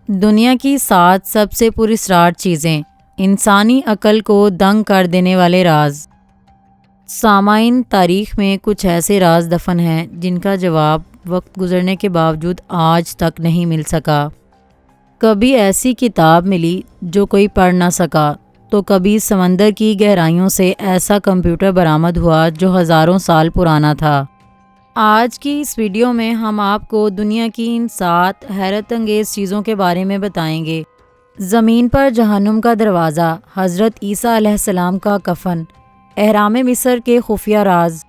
دنیا کی 7 سب سے پراسرار چیزیں، انسانی عقل کو دنگ کر دینے والے راز۔ سامعین، تاریخ میں کچھ ایسے راز دفن ہیں جن کا جواب وقت گزرنے کے باوجود آج تک نہیں مل سکا۔ کبھی ایسی کتاب ملی جو کوئی پڑھ نہ سکا، تو کبھی سمندر کی گہرائیوں سے ایسا کمپیوٹر برآمد ہوا جو ہزاروں سال پرانا تھا۔ آج کی اس ویڈیو میں ہم آپ کو دنیا کی ان 7 حیرت انگیز چیزوں کے بارے میں بتائیں گے۔ زمین پر جہنم کا دروازہ، حضرت عیسیٰ علیہ السلام کا کفن، اہرام مصر کے خفیہ راز،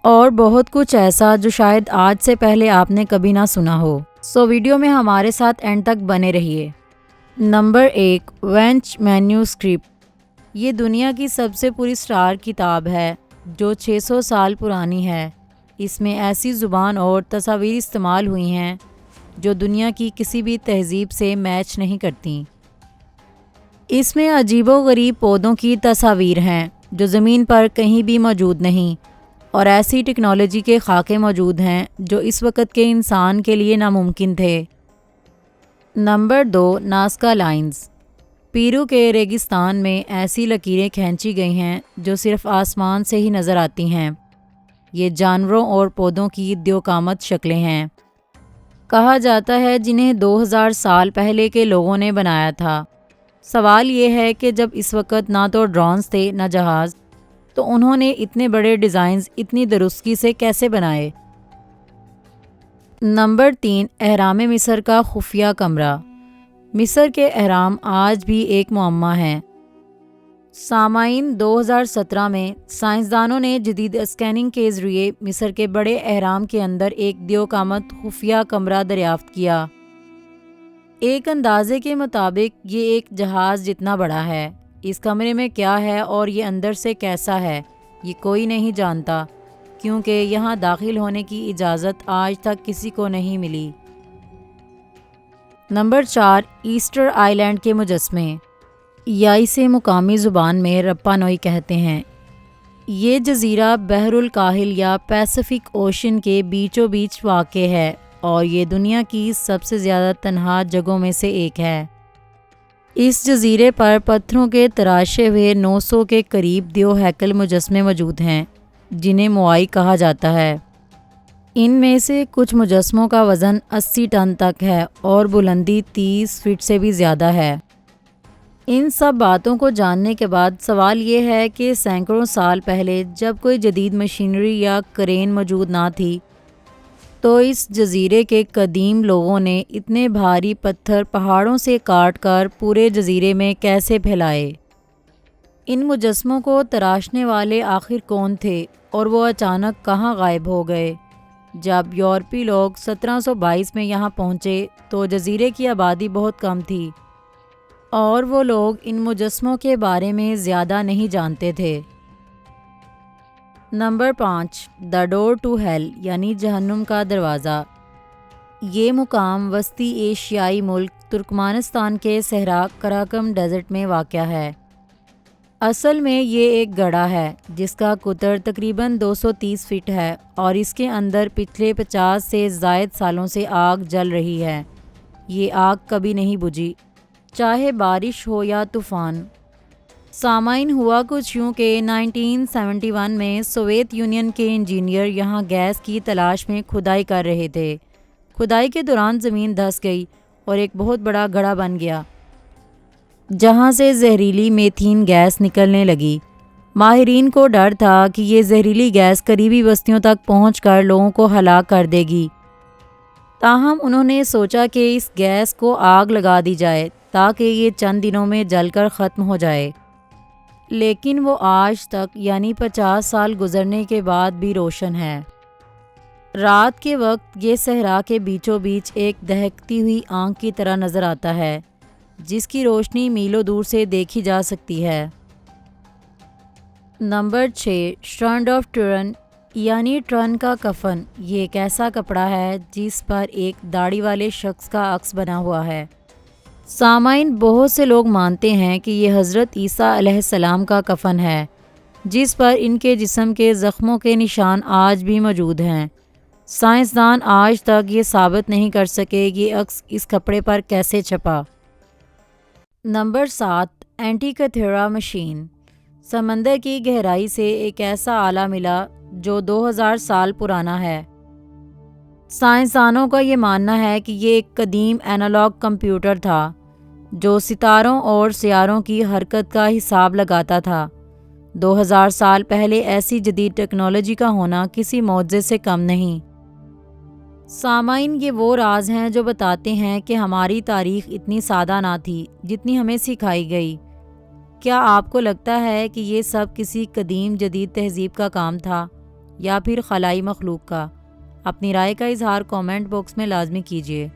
اور بہت کچھ ایسا جو شاید آج سے پہلے آپ نے کبھی نہ سنا ہو۔ ویڈیو میں ہمارے ساتھ اینڈ تک بنے رہیے۔ Number 1، Voynich manuscript. یہ دنیا کی سب سے پراسرار کتاب ہے جو 600 سال پرانی ہے۔ اس میں ایسی زبان اور تصاویر استعمال ہوئی ہیں جو دنیا کی کسی بھی تہذیب سے میچ نہیں کرتیں۔ اس میں عجیب و غریب پودوں کی تصاویر ہیں جو زمین پر کہیں بھی موجود نہیں، اور ایسی ٹیکنالوجی کے خاکے موجود ہیں جو اس وقت کے انسان کے لیے ناممکن تھے۔ Number 2، Nazca lines. پیرو کے ریگستان میں ایسی لکیریں کھینچی گئی ہیں جو صرف آسمان سے ہی نظر آتی ہیں۔ یہ جانوروں اور پودوں کی دیوقامت شکلیں ہیں، کہا جاتا ہے جنہیں 2000 سال پہلے کے لوگوں نے بنایا تھا۔ سوال یہ ہے کہ جب اس وقت نہ تو ڈرونز تھے نہ جہاز، تو انہوں نے اتنے بڑے ڈیزائنز اتنی درستگی سے کیسے بنائے؟ نمبر 3، اہرام مصر کا خفیہ کمرہ۔ مصر کے اہرام آج بھی ایک معمہ ہیں۔ سامعین، 2017 میں سائنسدانوں نے جدید اسکیننگ کے ذریعے مصر کے بڑے اہرام کے اندر ایک دیوقامت خفیہ کمرہ دریافت کیا۔ ایک اندازے کے مطابق یہ ایک جہاز جتنا بڑا ہے۔ اس کمرے میں کیا ہے اور یہ اندر سے کیسا ہے، یہ کوئی نہیں جانتا، کیونکہ یہاں داخل ہونے کی اجازت آج تک کسی کو نہیں ملی۔ نمبر 4، ایسٹر آئی لینڈ کے مجسمے، یا اسے مقامی زبان میں رپا نوئی کہتے ہیں۔ یہ جزیرہ بحر الکاہل یا پیسفک اوشن کے بیچوں بیچ واقع ہے، اور یہ دنیا کی سب سے زیادہ تنہا جگہوں میں سے ایک ہے۔ اس جزیرے پر پتھروں کے تراشے ہوئے 900 کے قریب دیو ہیکل مجسمے موجود ہیں، جنہیں موآئی کہا جاتا ہے۔ ان میں سے کچھ مجسموں کا وزن 80 ٹن تک ہے اور بلندی 30 فٹ سے بھی زیادہ ہے۔ ان سب باتوں کو جاننے کے بعد سوال یہ ہے کہ سینکڑوں سال پہلے جب کوئی جدید مشینری یا کرین موجود نہ تھی، تو اس جزیرے کے قدیم لوگوں نے اتنے بھاری پتھر پہاڑوں سے کاٹ کر پورے جزیرے میں کیسے پھیلائے؟ ان مجسموں کو تراشنے والے آخر کون تھے، اور وہ اچانک کہاں غائب ہو گئے؟ جب یورپی لوگ 1722 میں یہاں پہنچے تو جزیرے کی آبادی بہت کم تھی، اور وہ لوگ ان مجسموں کے بارے میں زیادہ نہیں جانتے تھے۔ Number 5، the door to hell, یعنی جہنم کا دروازہ۔ یہ مقام وسطی ایشیائی ملک ترکمانستان کے صحرا قراقم ڈیزرٹ میں واقع ہے۔ اصل میں یہ ایک گڑھا ہے جس کا قطر تقریباً 230 فٹ ہے، اور اس کے اندر پچھلے 50 سے زائد سالوں سے آگ جل رہی ہے۔ یہ آگ کبھی نہیں بجھی، چاہے بارش ہو یا طوفان۔ سامعین، ہوا کچھ یوں کہ 1971 میں سوویت یونین کے انجینئر یہاں گیس کی تلاش میں کھدائی کر رہے تھے۔ کھدائی کے دوران زمین دھس گئی اور ایک بہت بڑا گڑھا بن گیا، جہاں سے زہریلی میتھین گیس نکلنے لگی۔ ماہرین کو ڈر تھا کہ یہ زہریلی گیس قریبی بستیوں تک پہنچ کر لوگوں کو ہلاک کر دے گی۔ تاہم انہوں نے سوچا کہ اس گیس کو آگ لگا دی جائے تاکہ یہ چند دنوں میں جل کر ختم ہو جائے، لیکن وہ آج تک، یعنی 50 سال گزرنے کے بعد بھی روشن ہے۔ رات کے وقت یہ صحرا کے بیچوں بیچ ایک دہکتی ہوئی آنکھ کی طرح نظر آتا ہے، جس کی روشنی میلوں دور سے دیکھی جا سکتی ہے۔ نمبر 6، شرنڈ آف ٹورن، یعنی ٹرن کا کفن۔ یہ ایک ایسا کپڑا ہے جس پر ایک داڑھی والے شخص کا عکس بنا ہوا ہے۔ سامعین، بہت سے لوگ مانتے ہیں کہ یہ حضرت عیسیٰ علیہ السلام کا کفن ہے، جس پر ان کے جسم کے زخموں کے نشان آج بھی موجود ہیں۔ سائنسدان آج تک یہ ثابت نہیں کر سکے کہ عکس اس کپڑے پر کیسے چھپا۔ Number 7، Antikythera machine. سمندر کی گہرائی سے ایک ایسا آلہ ملا جو 2000 سال پرانا ہے۔ سائنسدانوں کا یہ ماننا ہے کہ یہ ایک قدیم اینالاگ کمپیوٹر تھا جو ستاروں اور سیاروں کی حرکت کا حساب لگاتا تھا۔ 2000 سال پہلے ایسی جدید ٹیکنالوجی کا ہونا کسی معجزے سے کم نہیں۔ سامعین، یہ وہ راز ہیں جو بتاتے ہیں کہ ہماری تاریخ اتنی سادہ نہ تھی جتنی ہمیں سکھائی گئی۔ کیا آپ کو لگتا ہے کہ یہ سب کسی قدیم جدید تہذیب کا کام تھا یا پھر خلائی مخلوق کا؟ اپنی رائے کا اظہار کامنٹ باکس میں لازمی کیجیے۔